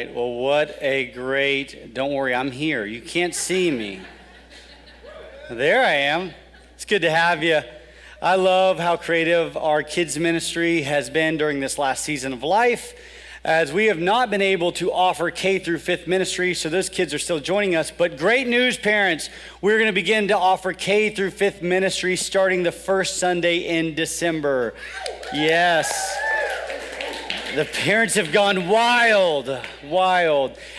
right. Well, what a great, don't worry, I'm here. You can't see me. There I am. It's good to have you. I love how creative our kids ministry has been during this last season of life, as we have not been able to offer K through 5th ministry, so those kids are still joining us. But great news, parents, we're going to begin to offer K through 5th ministry starting the first Sunday in December. Yes. The parents have gone wild.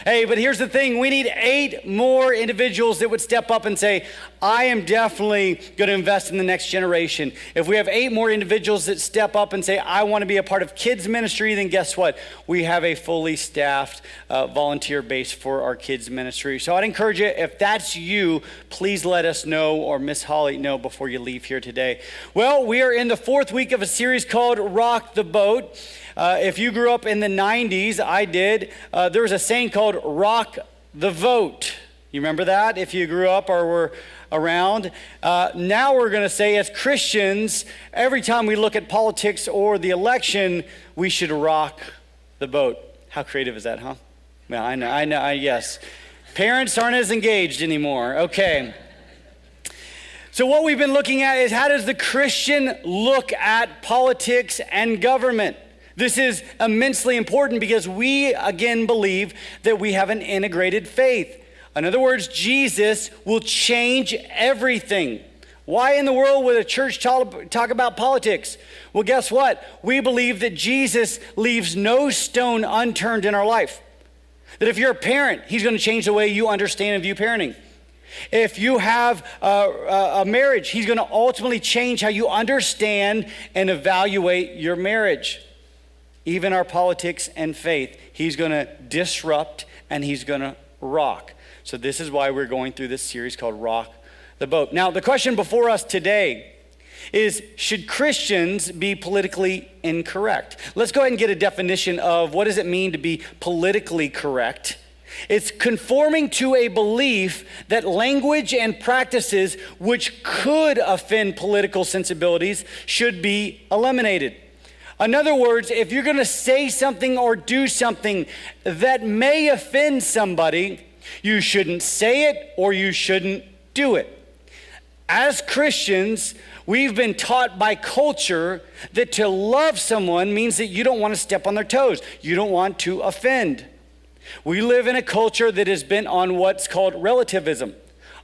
Hey, but here's the thing. We need 8 more individuals that would step up and say, I am definitely going to invest in the next generation. If we have 8 more individuals that step up and say, I want to be a part of kids ministry, then guess what? We have a fully staffed volunteer base for our kids ministry. So I'd encourage you, if that's you, please let us know, or Miss Holly know before you leave here today. Well, we are in the 4th week of a series called Rock the Boat. If you grew up in the 90s, I did, there was a saying called rock the vote. You remember that if you grew up or were around? Now we're going to say, as Christians, every time we look at politics or the election, we should rock the boat. How creative is that, huh? Well, I know, yes. Parents aren't as engaged anymore. Okay. So what we've been looking at is, how does the Christian look at politics and government? This is immensely important because we, again, believe that we have an integrated faith. In other words, Jesus will change everything. Why in the world would a church talk about politics? Well, guess what? We believe that Jesus leaves no stone unturned in our life. That if you're a parent, he's going to change the way you understand and view parenting. If you have a marriage, he's going to ultimately change how you understand and evaluate your marriage. Even our politics and faith, he's going to disrupt and he's going to rock. So this is why we're going through this series called Rock the Boat. Now, the question before us today is, should Christians be politically incorrect? Let's go ahead and get a definition of what does it mean to be politically correct. It's conforming to a belief that language and practices which could offend political sensibilities should be eliminated. In other words, if you're going to say something or do something that may offend somebody, you shouldn't say it or you shouldn't do it. As Christians, we've been taught by culture that to love someone means that you don't want to step on their toes. You don't want to offend. We live in a culture that is bent on what's called relativism.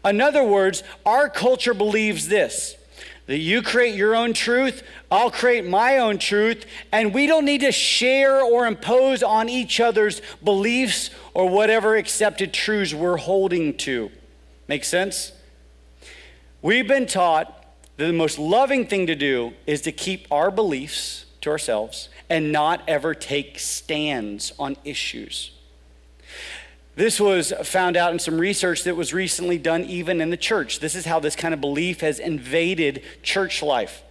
In other words, our culture believes this: that you create your own truth, I'll create my own truth, and we don't need to share or impose on each other's beliefs or whatever accepted truths we're holding to. Make sense? We've been taught that the most loving thing to do is to keep our beliefs to ourselves and not ever take stands on issues. This was found out in some research that was recently done even in the church. This is how this kind of belief has invaded church life.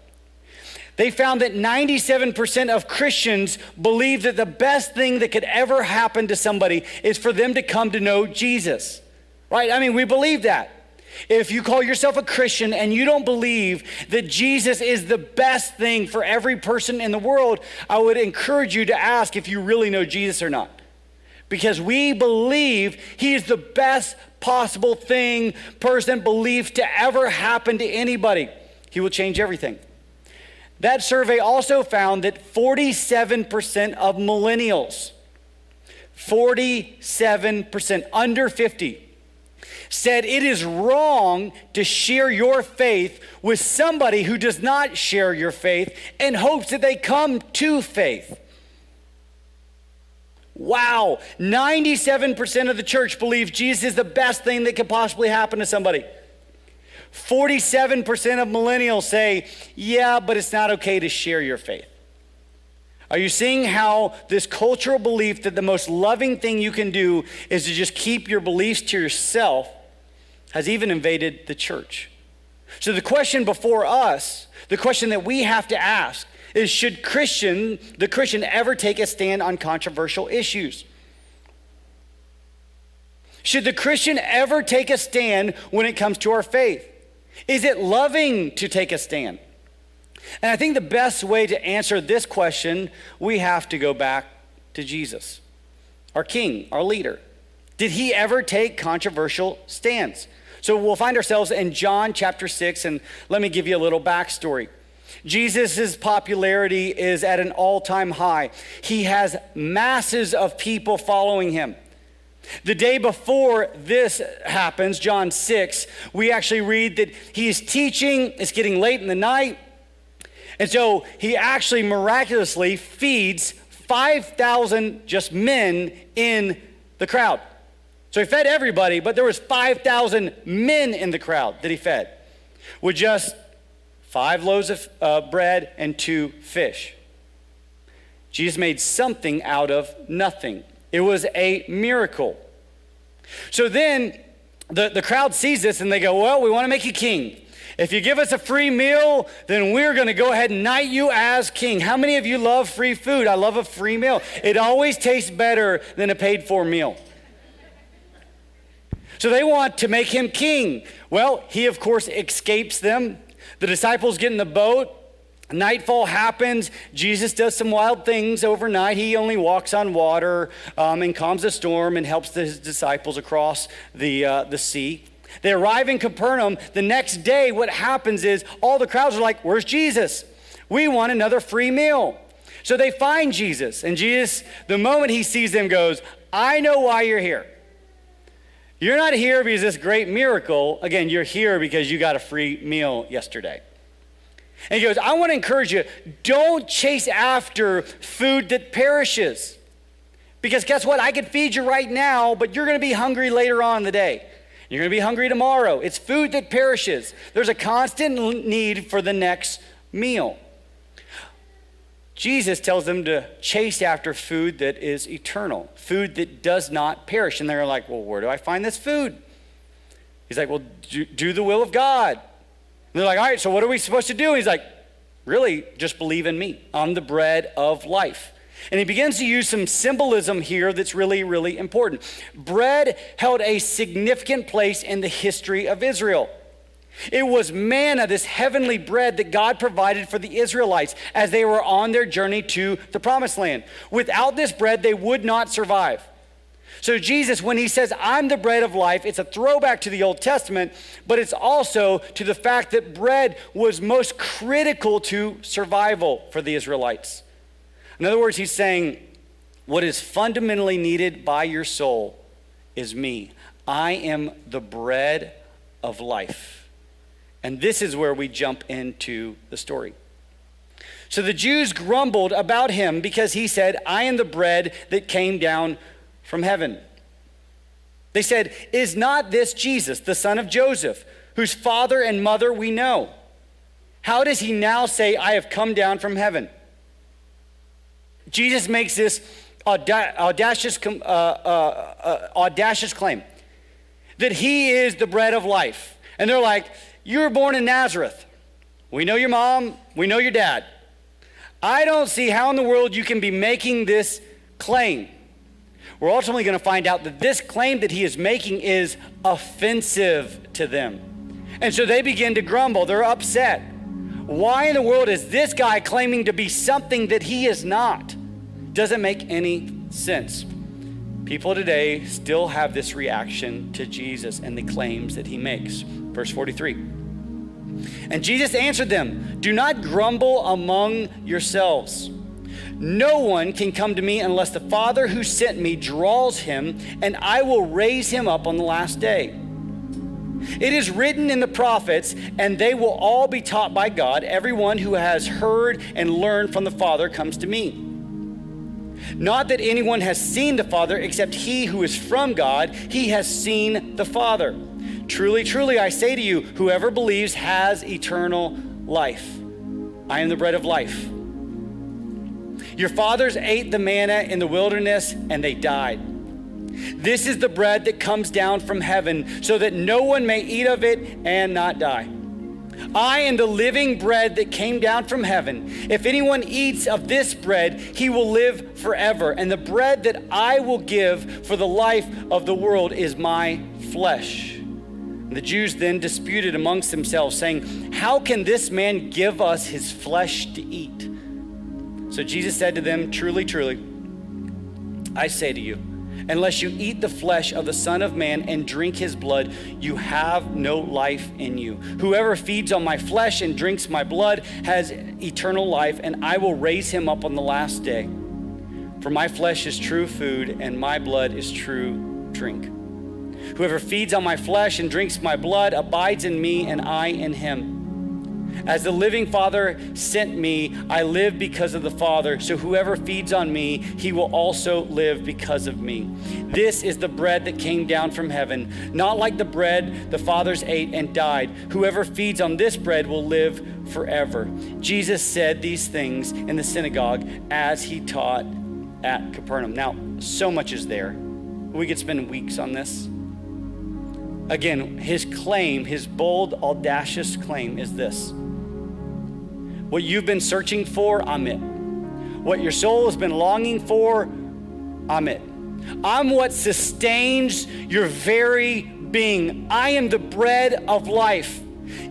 They found that 97% of Christians believe that the best thing that could ever happen to somebody is for them to come to know Jesus, right? I mean, we believe that. If you call yourself a Christian and you don't believe that Jesus is the best thing for every person in the world, I would encourage you to ask if you really know Jesus or not. Because we believe he is the best possible person belief to ever happen to anybody. He will change everything. That survey also found that 47% of millennials, 47% under 50, said it is wrong to share your faith with somebody who does not share your faith in hopes that they come to faith. Wow, 97% of the church believes Jesus is the best thing that could possibly happen to somebody. 47% of millennials say, yeah, but it's not okay to share your faith. Are you seeing how this cultural belief that the most loving thing you can do is to just keep your beliefs to yourself has even invaded the church? So the question before us, the question that we have to ask is, should the Christian ever take a stand on controversial issues? Should the Christian ever take a stand when it comes to our faith? Is it loving to take a stand? And I think the best way to answer this question, we have to go back to Jesus. our king, our leader? Did he ever take controversial stands? So we'll find ourselves in John chapter 6, and let me give you a little backstory. Jesus' popularity is at an all-time high. He has masses of people following him. The day before this happens, John 6, we actually read that he is teaching. It's getting late in the night. And so he actually miraculously feeds 5,000 just men in the crowd. So he fed everybody, but there was 5,000 men in the crowd that he fed with just 5 loaves of bread and 2 fish. Jesus made something out of nothing. It was a miracle. So then the crowd sees this and they go, well, we want to make you king. If you give us a free meal, then we're going to go ahead and knight you as king. How many of you love free food? I love a free meal. It always tastes better than a paid-for meal. So they want to make him king. Well, he, of course, escapes them. The disciples get in the boat. Nightfall happens. Jesus does some wild things overnight. He only walks on water and calms the storm and helps his disciples across the sea. They arrive in Capernaum. The next day, what happens is all the crowds are like, where's Jesus? We want another free meal. So they find Jesus. And Jesus, the moment he sees them, goes, I know why you're here. You're not here because of this great miracle. Again, you're here because you got a free meal yesterday. And he goes, I want to encourage you, don't chase after food that perishes. Because guess what? I could feed you right now, but you're going to be hungry later on in the day. You're going to be hungry tomorrow. It's food that perishes. There's a constant need for the next meal. Jesus tells them to chase after food that is eternal, food that does not perish. And they're like, well, where do I find this food? He's like, well, do the will of God. And they're like, all right, so what are we supposed to do? And he's like, really, just believe in me. I'm the bread of life. And he begins to use some symbolism here that's really, really important. Bread held a significant place in the history of Israel. It was manna, this heavenly bread that God provided for the Israelites as they were on their journey to the promised land. Without this bread, they would not survive. So Jesus, when he says, I'm the bread of life, it's a throwback to the Old Testament, but it's also to the fact that bread was most critical to survival for the Israelites. In other words, he's saying, what is fundamentally needed by your soul is me. I am the bread of life. And this is where we jump into the story. So the Jews grumbled about him because he said, I am the bread that came down from heaven. They said, is not this Jesus, the son of Joseph, whose father and mother we know? How does he now say, I have come down from heaven? Jesus makes this audacious claim that he is the bread of life. And they're like, you were born in Nazareth. We know your mom. We know your dad. I don't see how in the world you can be making this claim. We're ultimately going to find out that this claim that he is making is offensive to them. And so they begin to grumble. They're upset. Why in the world is this guy claiming to be something that he is not? Doesn't make any sense. People today still have this reaction to Jesus and the claims that he makes. Verse 43. And Jesus answered them, do not grumble among yourselves. No one can come to me unless the Father who sent me draws him, and I will raise him up on the last day. It is written in the prophets, and they will all be taught by God. Everyone who has heard and learned from the Father comes to me. Not that anyone has seen the Father except he who is from God. He has seen the Father. Truly, truly, I say to you, whoever believes has eternal life. I am the bread of life. Your fathers ate the manna in the wilderness and they died. This is the bread that comes down from heaven so that no one may eat of it and not die. I am the living bread that came down from heaven. If anyone eats of this bread, he will live forever. And the bread that I will give for the life of the world is my flesh. And the Jews then disputed amongst themselves, saying, how can this man give us his flesh to eat? So Jesus said to them, truly, truly, I say to you, Unless you eat the flesh of the Son of Man and drink his blood, you have no life in you. Whoever feeds on my flesh and drinks my blood has eternal life, and I will raise him up on the last day. For my flesh is true food, and my blood is true drink. Whoever feeds on my flesh and drinks my blood abides in me, and I in him. As the living Father sent me, I live because of the Father. So whoever feeds on me, he will also live because of me. This is the bread that came down from heaven, not like the bread the fathers ate and died. Whoever feeds on this bread will live forever. Jesus said these things in the synagogue as he taught at Capernaum. Now, so much is there. We could spend weeks on this. Again, his claim, his bold, audacious claim is this. What you've been searching for, I'm it. What your soul has been longing for, I'm it. I'm what sustains your very being. I am the bread of life.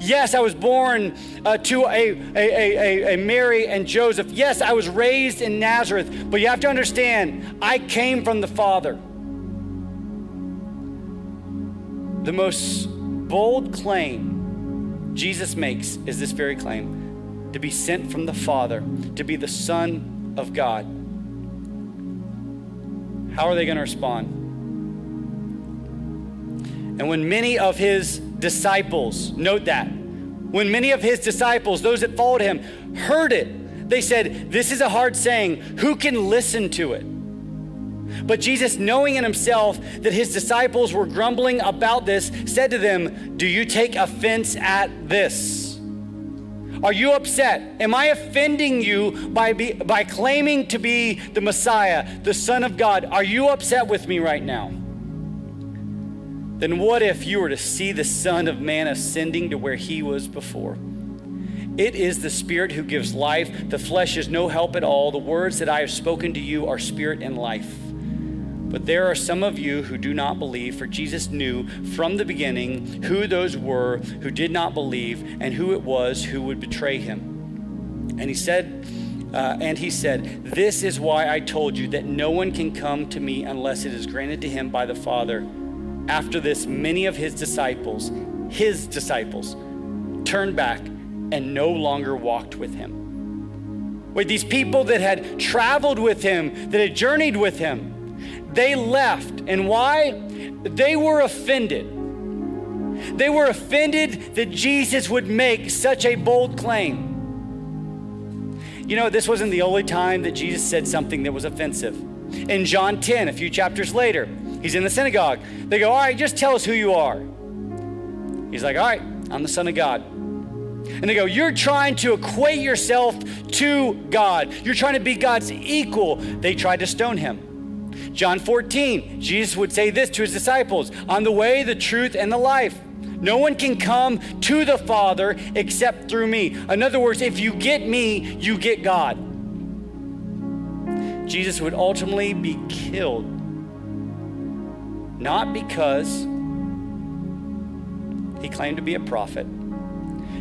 Yes, I was born to a Mary and Joseph. Yes, I was raised in Nazareth. But you have to understand, I came from the Father. The most bold claim Jesus makes is this very claim: to be sent from the Father, to be the Son of God. How are they going to respond? And when many of his disciples, note that, when many of his disciples, those that followed him, heard it, they said, "This is a hard saying. Who can listen to it?" But Jesus, knowing in himself that his disciples were grumbling about this, said to them, "Do you take offense at this? Are you upset? Am I offending you by claiming to be the Messiah, the Son of God? Are you upset with me right now? Then what if you were to see the Son of Man ascending to where he was before? It is the Spirit who gives life. The flesh is no help at all. The words that I have spoken to you are spirit and life. But there are some of you who do not believe, for Jesus knew from the beginning who those were who did not believe and who it was who would betray him. And he said, this is why I told you that no one can come to me unless it is granted to him by the Father. After this, many of his disciples, turned back and no longer walked with him. Wait, these people that had traveled with him, that had journeyed with him, they left. And why? They were offended. They were offended that Jesus would make such a bold claim. You know, this wasn't the only time that Jesus said something that was offensive. In John 10, a few chapters later, he's in the synagogue. They go, "All right, just tell us who you are." He's like, "All right, I'm the Son of God." And they go, "You're trying to equate yourself to God. You're trying to be God's equal." They tried to stone him. John 14, Jesus would say this to his disciples: "I'm the way, the truth, and the life. No one can come to the Father except through me." In other words, if you get me, you get God. Jesus would ultimately be killed, not because he claimed to be a prophet,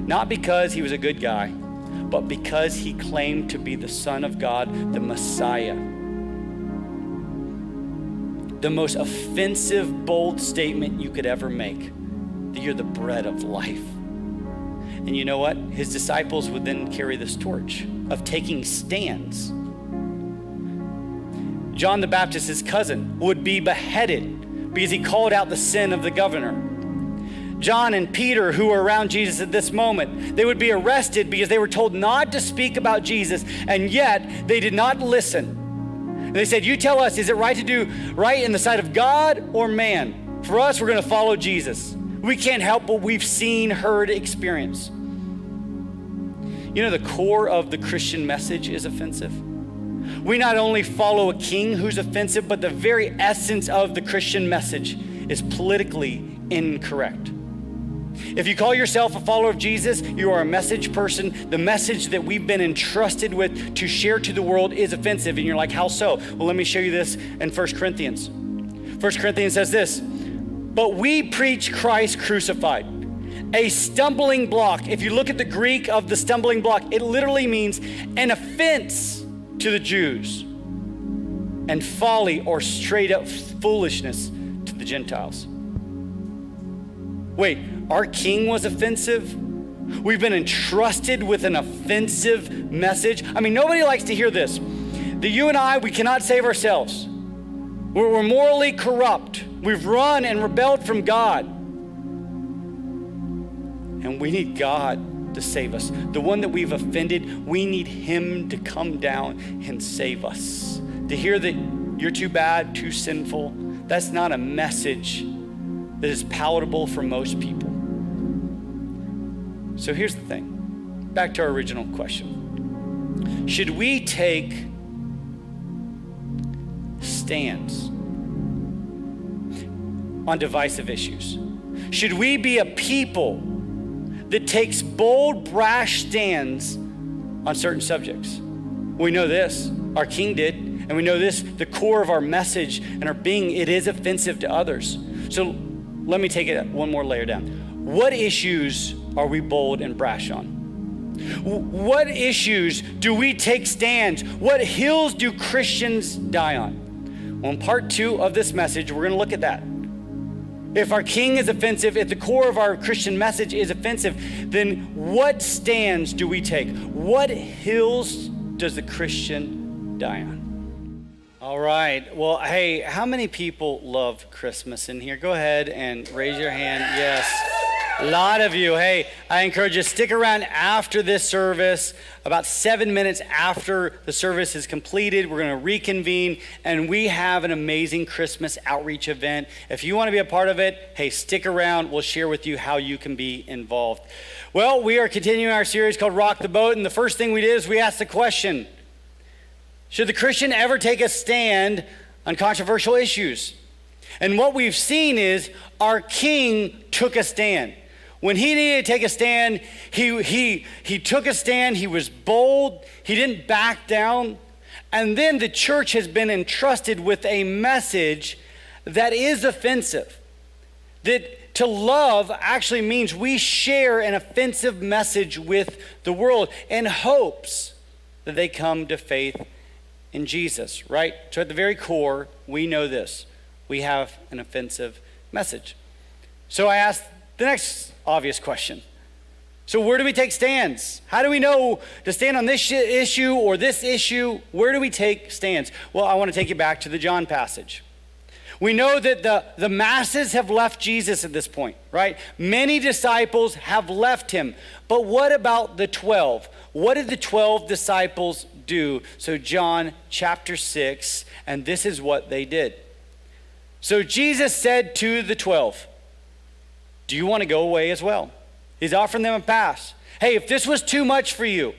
not because he was a good guy, but because he claimed to be the Son of God, the Messiah. The most offensive, bold statement you could ever make, that you're the bread of life. And you know what? His disciples would then carry this torch of taking stands. John the Baptist, his cousin, would be beheaded because he called out the sin of the governor. John and Peter, who were around Jesus at this moment, they would be arrested because they were told not to speak about Jesus, and yet they did not listen. And they said, "You tell us, is it right to do right in the sight of God or man? For us, we're going to follow Jesus. We can't help what we've seen, heard, experienced." You know, the core of the Christian message is offensive. We not only follow a king who's offensive, but the very essence of the Christian message is politically incorrect. If you call yourself a follower of Jesus, you are a message person. The message that we've been entrusted with to share to the world is offensive. And you're like, "How so?" Well, let me show you this in 1 Corinthians. 1 Corinthians says this: "But we preach Christ crucified, a stumbling block." If you look at the Greek of the stumbling block, it literally means an offense to the Jews, and folly or straight up foolishness to the Gentiles. Wait, our king was offensive? We've been entrusted with an offensive message? I mean, nobody likes to hear this. That you and I, we cannot save ourselves. We're morally corrupt. We've run and rebelled from God. And we need God to save us. The one that we've offended, we need him to come down and save us. To hear that you're too bad, too sinful, that's not a message that is palatable for most people. So here's the thing. Back to our original question. Should we take stands on divisive issues? Should we be a people that takes bold, brash stands on certain subjects? We know this, our king did, and we know this, the core of our message and our being, it is offensive to others. So let me take it one more layer down. What issues are we bold and brash on? What issues do we take stands? What hills do Christians die on? Well, in part 2 of this message, we're gonna look at that. If our king is offensive, if the core of our Christian message is offensive, then what stands do we take? What hills does the Christian die on? All right, well, hey, how many people love Christmas in here? Go ahead and raise your hand. Yes, a lot of you. Hey, I encourage you to stick around after this service. About 7 minutes after the service is completed, we're gonna reconvene, and we have an amazing Christmas outreach event. If you wanna be a part of it, hey, stick around. We'll share with you how you can be involved. Well, we are continuing our series called Rock the Boat, and the first thing we did is we asked the question, should the Christian ever take a stand on controversial issues? And what we've seen is our king took a stand. When he needed to take a stand, he took a stand, he was bold, he didn't back down. And then the church has been entrusted with a message that is offensive. That to love actually means we share an offensive message with the world in hopes that they come to faith in Jesus, right? So at the very core, we know this. We have an offensive message. So I asked the next obvious question. So where do we take stands? How do we know to stand on this issue or this issue? Where do we take stands? Well, I want to take you back to the John passage. We know that the masses have left Jesus at this point, right? Many disciples have left him. But what about the 12? What did the 12 disciples do? So John chapter 6, and this is what they did. So Jesus said to the 12, do you want to go away as well? He's offering them a pass. Hey, if this was too much for you,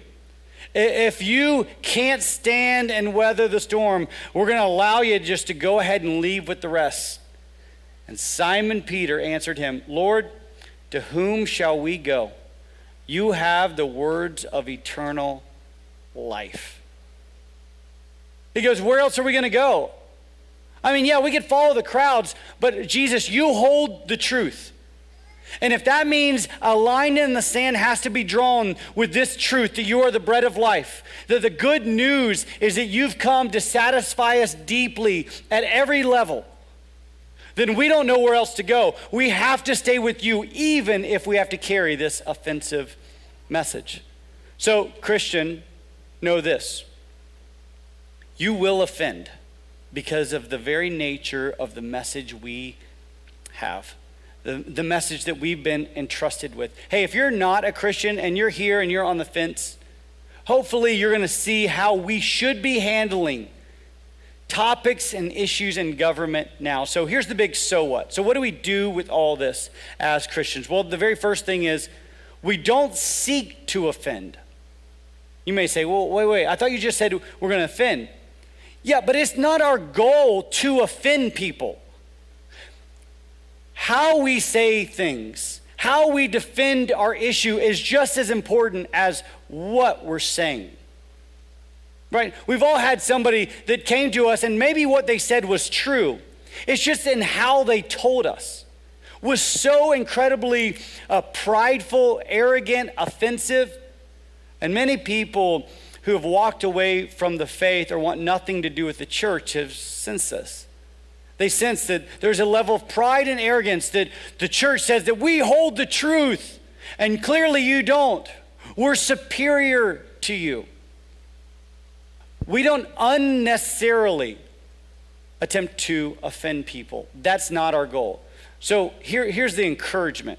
if you can't stand and weather the storm, we're going to allow you just to go ahead and leave with the rest. And Simon Peter answered him, Lord, to whom shall we go? You have the words of eternal life. He goes, where else are we going to go? I mean, yeah, we could follow the crowds, but Jesus, you hold the truth. And if that means a line in the sand has to be drawn with this truth, that you are the bread of life, that the good news is that you've come to satisfy us deeply at every level, then we don't know where else to go. We have to stay with you, even if we have to carry this offensive message. So, Christian, know this. You will offend because of the very nature of the message we have. The message that we've been entrusted with. Hey, if you're not a Christian and you're here and you're on the fence, hopefully you're going to see how we should be handling topics and issues in government now. So here's the big so what. So what do we do with all this as Christians? Well, the very first thing is we don't seek to offend. You may say, well, wait, I thought you just said we're going to offend. Yeah, but it's not our goal to offend people. How we say things, how we defend our issue is just as important as what we're saying. Right? We've all had somebody that came to us and maybe what they said was true. It's just in how they told us was so incredibly prideful, arrogant, offensive. And many people who have walked away from the faith or want nothing to do with the church have sensed this. They sense that there's a level of pride and arrogance that the church says that we hold the truth, and clearly you don't. We're superior to you. We don't unnecessarily attempt to offend people. That's not our goal. So here's the encouragement.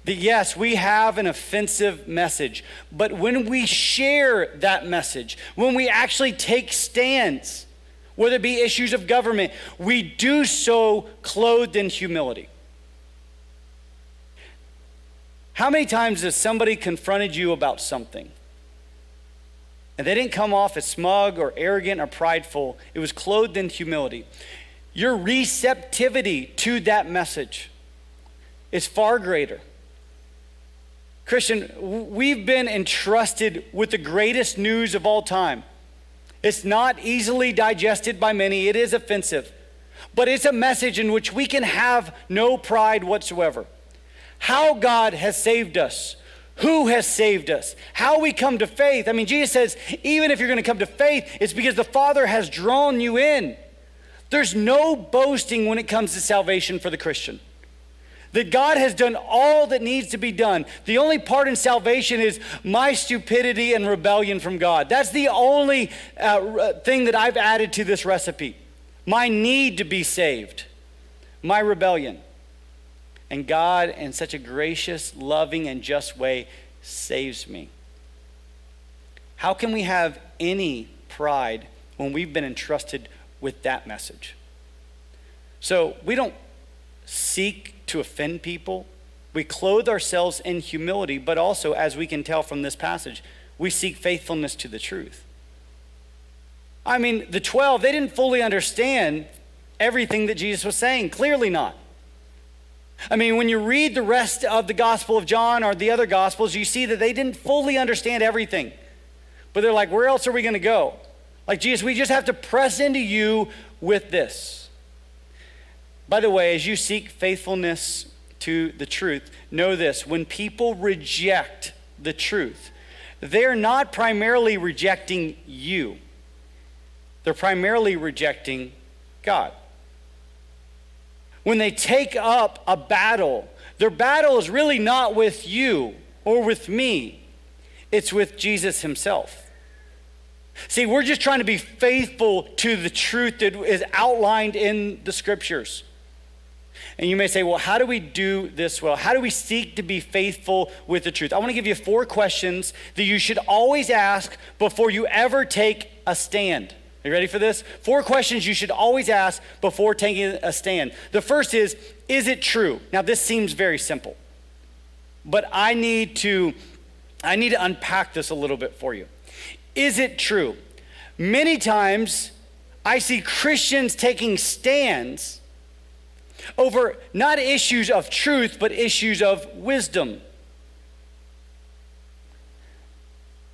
That yes, we have an offensive message, but when we share that message, when we actually take stands, whether it be issues of government, we do so clothed in humility. How many times has somebody confronted you about something and they didn't come off as smug or arrogant or prideful? It was clothed in humility. Your receptivity to that message is far greater. Christian, we've been entrusted with the greatest news of all time. It's not easily digested by many. It is offensive. But it's a message in which we can have no pride whatsoever. How God has saved us. Who has saved us. How we come to faith. I mean, Jesus says, even if you're going to come to faith, it's because the Father has drawn you in. There's no boasting when it comes to salvation for the Christian. That God has done all that needs to be done. The only part in salvation is my stupidity and rebellion from God. That's the only thing that I've added to this recipe. My need to be saved. My rebellion. And God, in such a gracious, loving, and just way, saves me. How can we have any pride when we've been entrusted with that message? So we don't seek to offend people. We clothe ourselves in humility, but also, as we can tell from this passage, we seek faithfulness to the truth. I mean, the 12, they didn't fully understand everything that Jesus was saying. Clearly not. I mean, when you read the rest of the Gospel of John or the other Gospels, you see that they didn't fully understand everything. But they're like, where else are we going to go? Like, Jesus, we just have to press into you with this. By the way, as you seek faithfulness to the truth, know this: when people reject the truth, they're not primarily rejecting you. They're primarily rejecting God. When they take up a battle, their battle is really not with you or with me. It's with Jesus himself. See, we're just trying to be faithful to the truth that is outlined in the scriptures. And you may say, well, how do we do this well? How do we seek to be faithful with the truth? I want to give you 4 questions that you should always ask before you ever take a stand. Are you ready for this? 4 questions you should always ask before taking a stand. The first is it true? Now, this seems very simple, but I need to unpack this a little bit for you. Is it true? Many times I see Christians taking stands over not issues of truth, but issues of wisdom.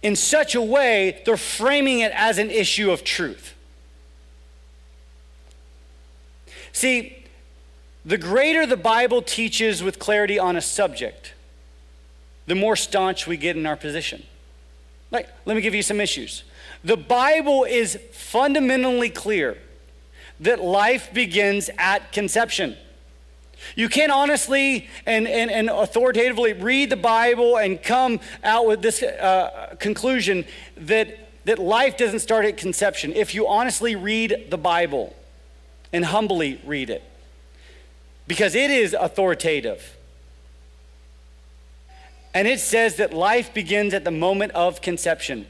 In such a way, they're framing it as an issue of truth. See, the greater the Bible teaches with clarity on a subject, the more staunch we get in our position. Like, let me give you some issues. The Bible is fundamentally clear that life begins at conception. You can't honestly and authoritatively read the Bible and come out with this conclusion that life doesn't start at conception if you honestly read the Bible and humbly read it, because it is authoritative. And it says that life begins at the moment of conception.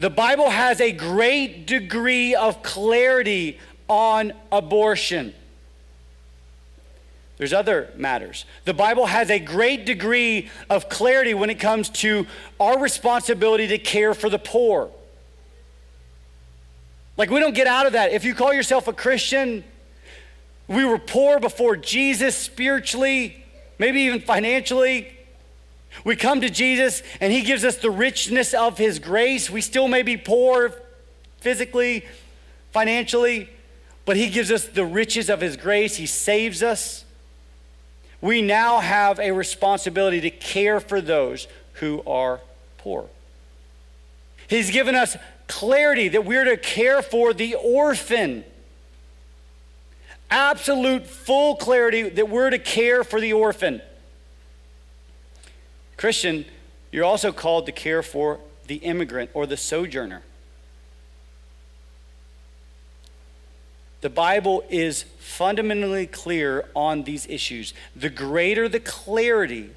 The Bible has a great degree of clarity on abortion. There's other matters. The Bible has a great degree of clarity when it comes to our responsibility to care for the poor. Like, we don't get out of that. If you call yourself a Christian, we were poor before Jesus spiritually, maybe even financially. We come to Jesus and he gives us the richness of his grace. We still may be poor physically, financially, but he gives us the riches of his grace. He saves us. We now have a responsibility to care for those who are poor. He's given us clarity that we're to care for the orphan. absolute full clarity that we're to care for the orphan. Christian, you're also called to care for the immigrant or the sojourner. The Bible is fundamentally clear on these issues. The greater the clarity,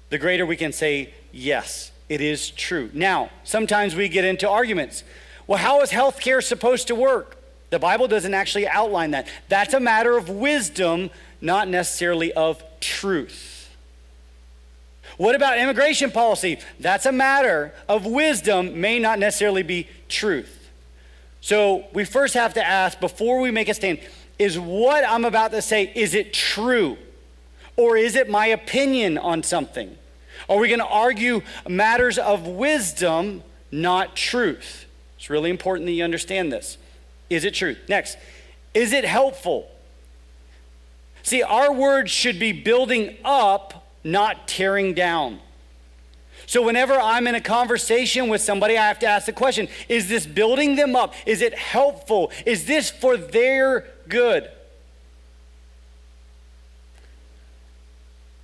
the greater we can say, yes, it is true. Now, sometimes we get into arguments. Well, how is healthcare supposed to work? The Bible doesn't actually outline that. That's a matter of wisdom, not necessarily of truth. What about immigration policy? That's a matter of wisdom, may not necessarily be truth. So we first have to ask, before we make a stand, is what I'm about to say, is it true? Or is it my opinion on something? Are we going to argue matters of wisdom, not truth? It's really important that you understand this. Is it truth? Next, is it helpful? See, our words should be building up, not tearing down. So whenever I'm in a conversation with somebody, I have to ask the question, is this building them up? Is it helpful? Is this for their good?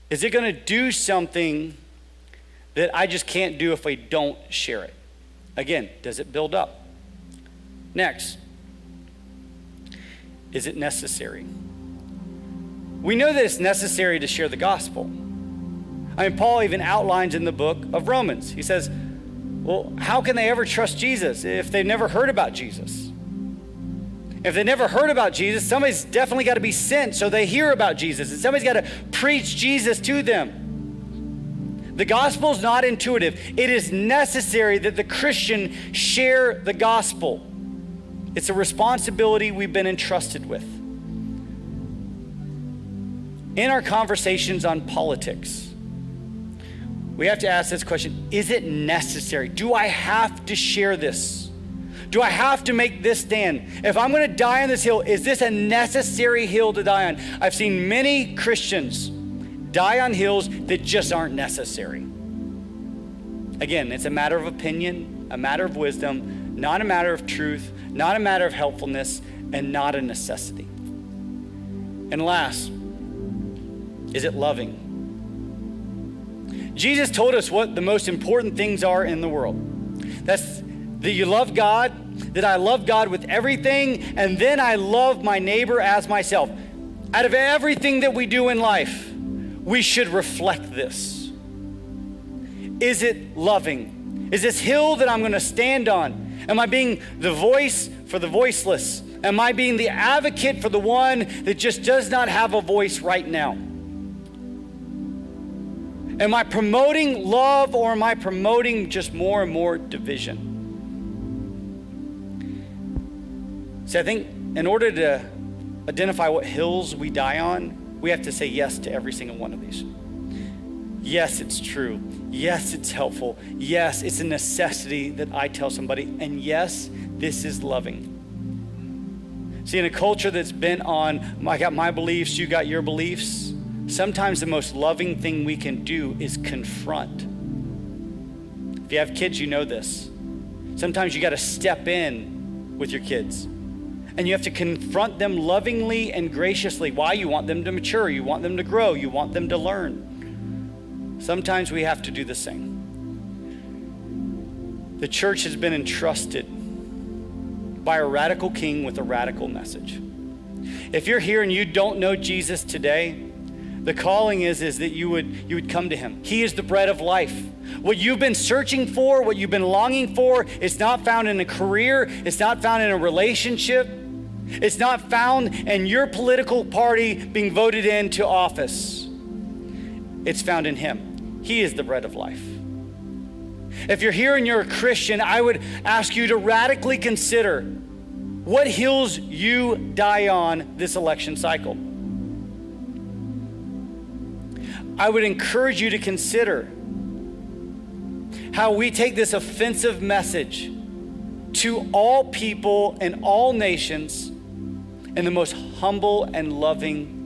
Is it going to do something that I just can't do if we don't share it? Again, does it build up? Next, is it necessary? We know that it's necessary to share the gospel. I mean, Paul even outlines in the book of Romans. He says, well, how can they ever trust Jesus if they've never heard about Jesus? If they never heard about Jesus, somebody's definitely got to be sent so they hear about Jesus, and somebody's got to preach Jesus to them. The gospel is not intuitive. It is necessary that the Christian share the gospel. It's a responsibility we've been entrusted with. In our conversations on politics, we have to ask this question, is it necessary? Do I have to share this? Do I have to make this stand? If I'm going to die on this hill, is this a necessary hill to die on? I've seen many Christians die on hills that just aren't necessary. Again, it's a matter of opinion, a matter of wisdom, not a matter of truth, not a matter of helpfulness, and not a necessity. And last, is it loving? Jesus told us what the most important things are in the world. That's that you love God, that I love God with everything, and then I love my neighbor as myself. Out of everything that we do in life, we should reflect this. Is it loving? Is this hill that I'm going to stand on? Am I being the voice for the voiceless? Am I being the advocate for the one that just does not have a voice right now? Am I promoting love, or am I promoting just more and more division? See, I think in order to identify what hills we die on, we have to say yes to every single one of these. Yes, it's true. Yes, it's helpful. Yes, it's a necessity that I tell somebody. And yes, this is loving. See, in a culture that's bent on, I got my beliefs, you got your beliefs, sometimes the most loving thing we can do is confront. If you have kids, you know this. Sometimes you got to step in with your kids, and you have to confront them lovingly and graciously. Why? You want them to mature. You want them to grow. You want them to learn. Sometimes we have to do the same. The church has been entrusted by a radical king with a radical message. If you're here and you don't know Jesus today, the calling is that you would come to him. He is the bread of life. What you've been searching for, what you've been longing for, it's not found in a career. It's not found in a relationship. It's not found in your political party being voted into office. It's found in him. He is the bread of life. If you're here and you're a Christian, I would ask you to radically consider what hills you die on this election cycle. I would encourage you to consider how we take this offensive message to all people and all nations in the most humble and loving